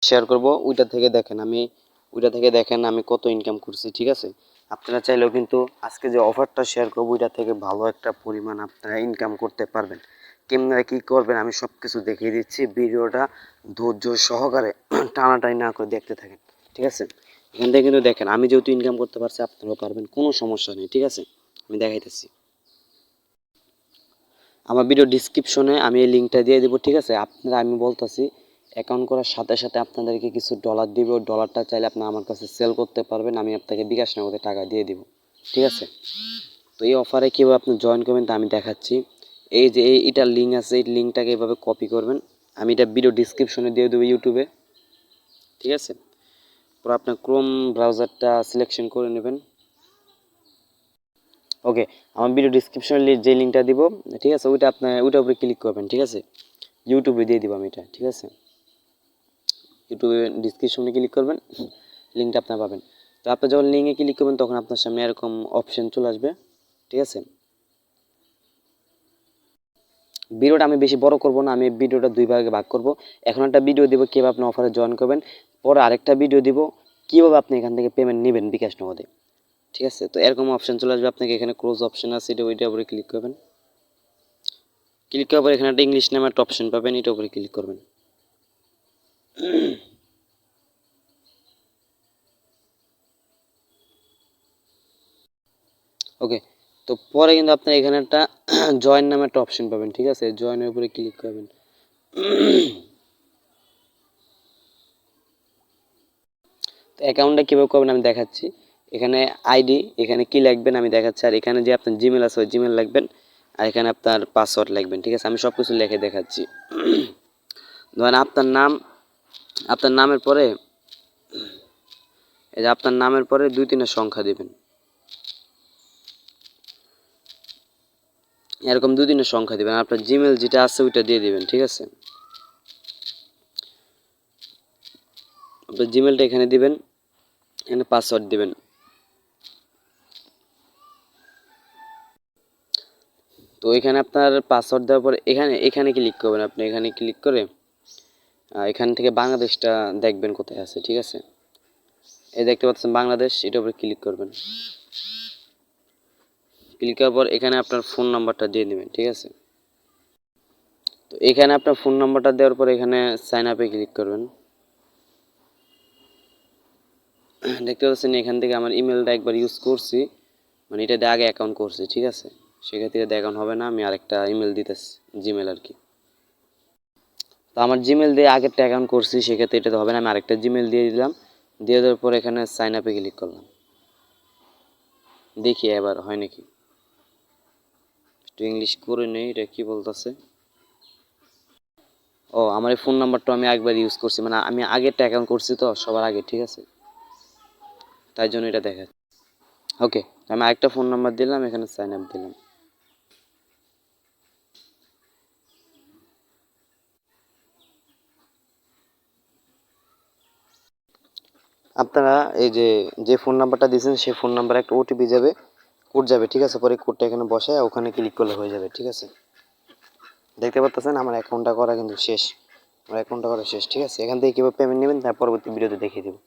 Share করব, ওইটা থেকে দেখেন আমি কত ইনকাম করছি। ঠিক আছে, আপনারা চাইলেও কিন্তু আজকে যে অফারটা শেয়ার করবো ওইটা থেকে ভালো একটা পরিমাণ আপনারা ইনকাম করতে পারবেন। কেমনে কি করবেন আমি সব কিছু দেখিয়ে দিচ্ছি, ভিডিওটা ধৈর্য সহকারে টানাটানি না করে দেখতে থাকেন। ঠিক আছে, এখান থেকে কিন্তু দেখেন আমি যেহেতু ইনকাম করতে পারছি আপনারাও পারবেন, কোনো সমস্যা নেই। ঠিক আছে, আমি দেখাইতেছি। আমার ভিডিও ডিসক্রিপশনে আমি এই লিঙ্কটা দিয়ে দেবো। ঠিক আছে, আপনারা আমি বলতেছি অ্যাকাউন্ট করার সাথে সাথে আপনাদেরকে কিছু ডলার দিবে, ওই ডলারটা চাইলে আপনি আমার কাছে সেল করতে পারবেন, আমি আপনাকে বিকাশ নগদে টাকা দিয়ে দিব। ঠিক আছে, তো এই অফারে কীভাবে আপনি জয়েন করবেন তা আমি দেখাচ্ছি। এই যে এইটার লিঙ্ক আছে, এই লিঙ্কটাকে এভাবে কপি করবেন, আমি এটা ভিডিও ডিসক্রিপশনে দিয়ে দেবো ইউটিউবে। ঠিক আছে, পরে আপনার ক্রোম ব্রাউজারটা সিলেকশন করে নেবেন। ওকে, আমার ভিডিও ডিসক্রিপশনে যে লিঙ্কটা দিব, ঠিক আছে, ওইটার উপরে ক্লিক করবেন। ঠিক আছে, ইউটিউবে দিয়ে দিব আমি এটা। ঠিক আছে, ইউটিউবে ডিসক্রিপশনে ক্লিক করবেন, লিঙ্কটা আপনার পাবেন। তো আপনি যখন লিঙ্কে ক্লিক করবেন তখন আপনার সামনে এরকম অপশন চলে আসবে। ঠিক আছে, ভিডিওটা আমি বেশি বড় করব না, আমি ভিডিওটা দুই ভাগে ভাগ করব। এখন একটা ভিডিও দিব কীভাবে আপনি অফারে জয়েন করবেন, পরে আরেকটা ভিডিও দিব কীভাবে আপনি এখান থেকে পেমেন্ট নেবেন বিকাশ নগদে। ঠিক আছে, তো এরকম অপশন চলে আসবে, আপনাকে এখানে ক্লোজ অপশন আছে, ওইটার উপরে ক্লিক করবেন। ক্লিক করার পর এখানে একটা ইংলিশ নামে একটা অপশন পাবেন, এটার উপরে ক্লিক করবেন। ওকে, তো পরে কিন্তু আপনার এখানে একটা জয়েন নামে একটা অপশন পাবেন। ঠিক আছে, জয়েনের উপরে ক্লিক করবেন। তো অ্যাকাউন্টটা কীভাবে করবেন আমি দেখাচ্ছি। এখানে আইডি, এখানে কি লিখবেন আমি দেখাচ্ছি, আর এখানে যে আপনার জিমেল আছে ওই জিমেল লিখবেন, আর এখানে আপনার পাসওয়ার্ড লিখবেন। ঠিক আছে, আমি সব কিছু লিখে দেখাচ্ছি। ধরেন আপনার নামের পরে, এই যে আপনার নামের পরে 2-3 সংখ্যা দিবেন, এরকম 2-3 সংখ্যা দিবেন, আপনার জিমেল যেটা আছে ওইটা দিয়ে দিবেন। ঠিক আছে, আপনার জিমেলটা এখানে দিবেন, এখানে পাসওয়ার্ড দিবেন। তো এখানে আপনার পাসওয়ার্ড দেওয়ার পর এখানে ক্লিক করবেন। আপনি এখানে ক্লিক করে এখান থেকে বাংলাদেশটা দেখবেন কোথায় আছে। ঠিক আছে, এই দেখতে পাচ্ছেন বাংলাদেশ, এটার উপরে ক্লিক করবেন। ক্লিক করার পর এখানে আপনার ফোন নাম্বারটা দিয়ে নেবেন। ঠিক আছে, তো এখানে আপনার ফোন নাম্বারটা দেওয়ার পর এখানে সাইন আপে ক্লিক করবেন। দেখতে পাচ্ছেন এখান থেকে আমার ইমেলটা একবার ইউজ করছি, মানে এটা দিয়ে আগে অ্যাকাউন্ট করছি। ঠিক আছে, সেক্ষেত্রে অ্যাকাউন্ট হবে না, আমি আরেকটা ইমেল দিতেছি, জিমেল আর কি। তো আমার জিমেল দিয়ে আগেরটা অ্যাকাউন্ট করছি, সেক্ষেত্রে এটা তো হবে না, আমি আরেকটা জিমেল দিয়ে দিলাম। দিয়ে দেওয়ার পর এখানে সাইন আপে ক্লিক করলাম। দেখি এবার হয় নাকি, একটু ইংলিশ করে নেই, এটা কি বলতেছে। ও, আমার এই ফোন নাম্বারটা আমি একবার ইউজ করছি, মানে আমি আগেরটা অ্যাকাউন্ট করছি তো সবার আগে। ঠিক আছে, তাই জন্য এটা দেখা। ওকে, আমি আরেকটা ফোন নাম্বার দিলাম, এখানে সাইন আপ দিলাম। আপনারা এই যে ফোন নাম্বারটা দিয়েছেন সেই ফোন নাম্বারে একটা ওটিপি যাবে, কোড যাবে। ঠিক আছে, পরে কোডটা এখানে বসায় ওখানে ক্লিক করলে হয়ে যাবে। ঠিক আছে, দেখতে পাচ্ছেন আমার অ্যাকাউন্টটা করা কিন্তু শেষ, আমার অ্যাকাউন্টটা করা শেষ। ঠিক আছে, এখান থেকে কীভাবে পেমেন্ট নেবেন তার পরবর্তী ভিডিওতে দেখিয়ে দেবো।